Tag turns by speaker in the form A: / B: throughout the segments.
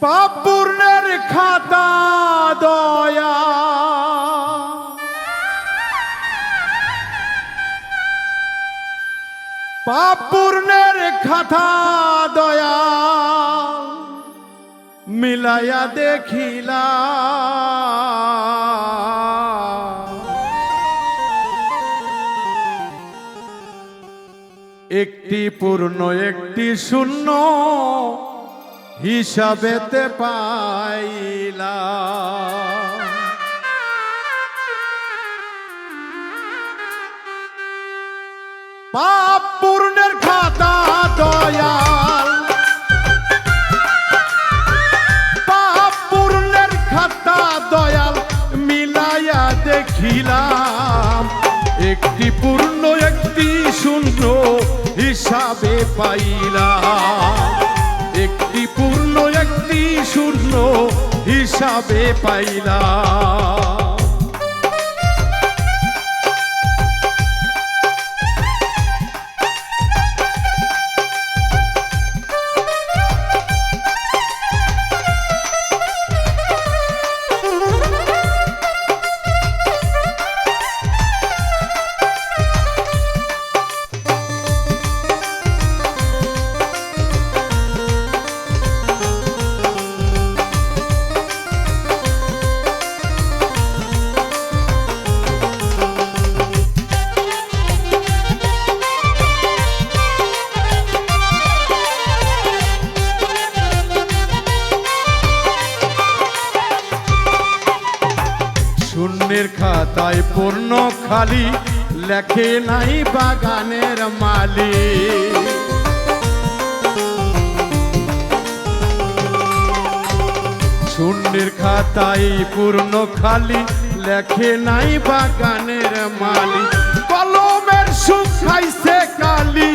A: পাপ পূর্ণের খাতা দয়া, পাপ পূর্ণের খাতা দয়া মিলাইয়া দেখিলা। একটি পূর্ণ একটি শূন্য হিসাবেতে পাইলা। পাপ পূর্ণের খাতা দয়াল, পাপ পূর্ণের খাতা দয়াল মিলাইয়া দেখিলাম। একটি পূর্ণ একটি শূন্য হিসাবে পাইলাম। একটি পূর্ণ একটি শূন্য হিসাবে পাইলাম। শূন্যের খাতায় পূর্ণ খালি, লেখে নাই বাগানের মালি। শূন্যের খাতায় পূর্ণ খালি, লেখে নাই বাগানের মালি। কলমের সুখ খাইছে কালি,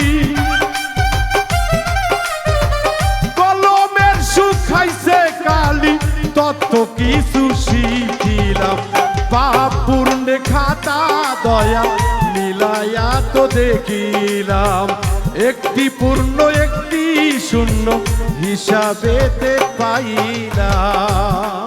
A: কলমের সুখ খাইছে কালি, তত কিছু শিখিলাম। পাপ পূর্ণে খাতা দয়া মিলাইয়া তো দেখিলাম। একটি পূর্ণ একটি শূন্য হিসাবেতে পাইলাম।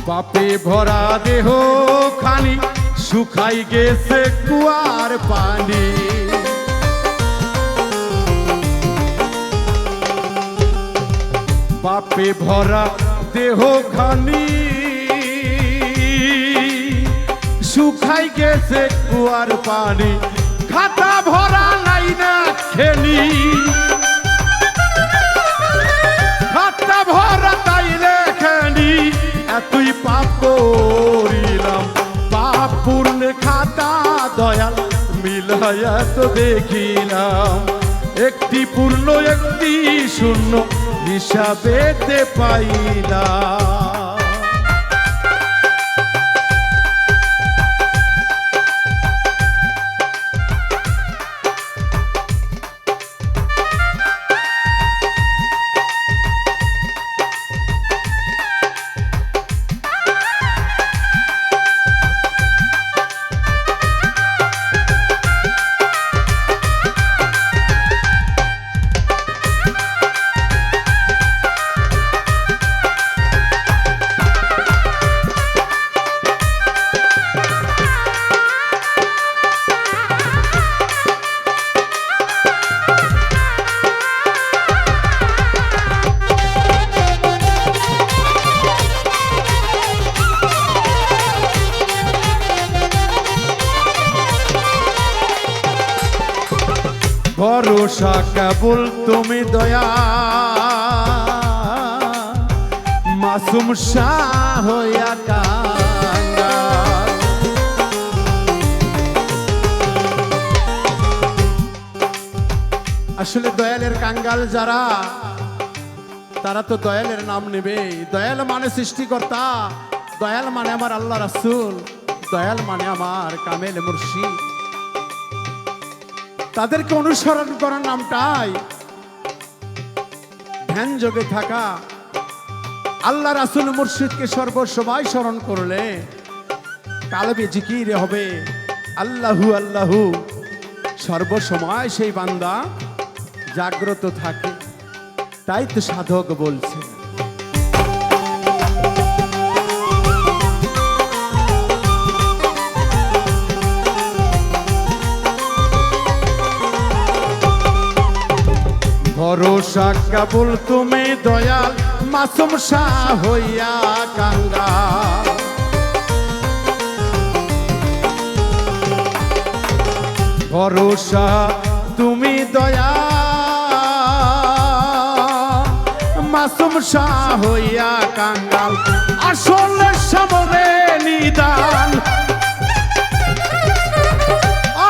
A: পাপে ভরা দেহ খানি, শুকাই গেছে কুয়ার পানি। পাপে ভরা দেহ খানি, শুকাই গেছে কুয়ার পানি। খাতা ভরা নাই না খেনি, খাতা ভরা তাইলে খেনি। এতই পাপ করিলাম। পাপ পূর্ণ খাতা দয়াল মিলাইয়া তো দেখিলাম। একটি পূর্ণ একটি শূন্য হিসাবেতে পাইলাম। ভরসা কেবল তুমি দয়া, মাসুম শাহ হইয়া কাঙ্গাল। আসলে দয়ালের কাঙ্গাল যারা, তারা তো দয়ালের নাম নেবে। দয়াল মানে সৃষ্টিকর্তা, দয়াল মানে আমার আল্লাহ রাসূল, দয়াল মানে আমার কামেল মুর্শিদ। তাদেরকে অনুসরণ করার নামটাই ধ্যান যোগে থাকা। আল্লাহ রাসূল মুর্শিদকে সর্বসময় স্মরণ করলে কালবে জিকির হবে আল্লাহু আল্লাহু, সর্বসময় সেই বান্দা জাগ্রত থাকে। তাই তো সাধক বলছে ভরসা কেবল তুমি দয়াল, মাসুম শাহ হইয়া কাঙ্গাল। ভরসা তুমি দয়াল, মাসুম শাহ হইয়া কাঙ্গাল। আসলে সামনে নিদান,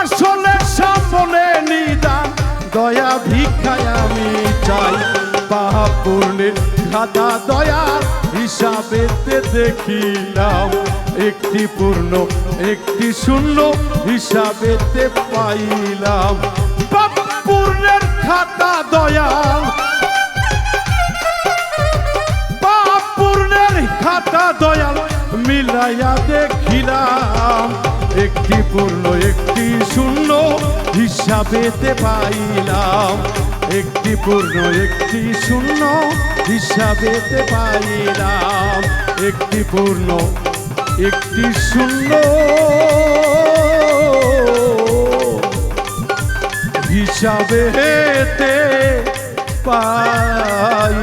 A: আসলে সামনে নিদান, দয়া ভিক্ষায় আমি চাই। পাপ পূর্ণের খাতা দয়ার হিসাবেতে দেখিলাম, একটি পূর্ণ একটি শূন্য হিসাবেতে পাইলাম। পাপ পূর্ণের খাতা দয়াল, পাপ পূর্ণের খাতা দয়াল মিলাইয়া দেখিলাম, একটি পূর্ণ একটি শূন্য হিসাবেতে পাইলাম, একটি পূর্ণ একটি শূন্য হিসাবেতে পাইলাম, একটি পূর্ণ একটি শূন্য হিসাবেতে পাই।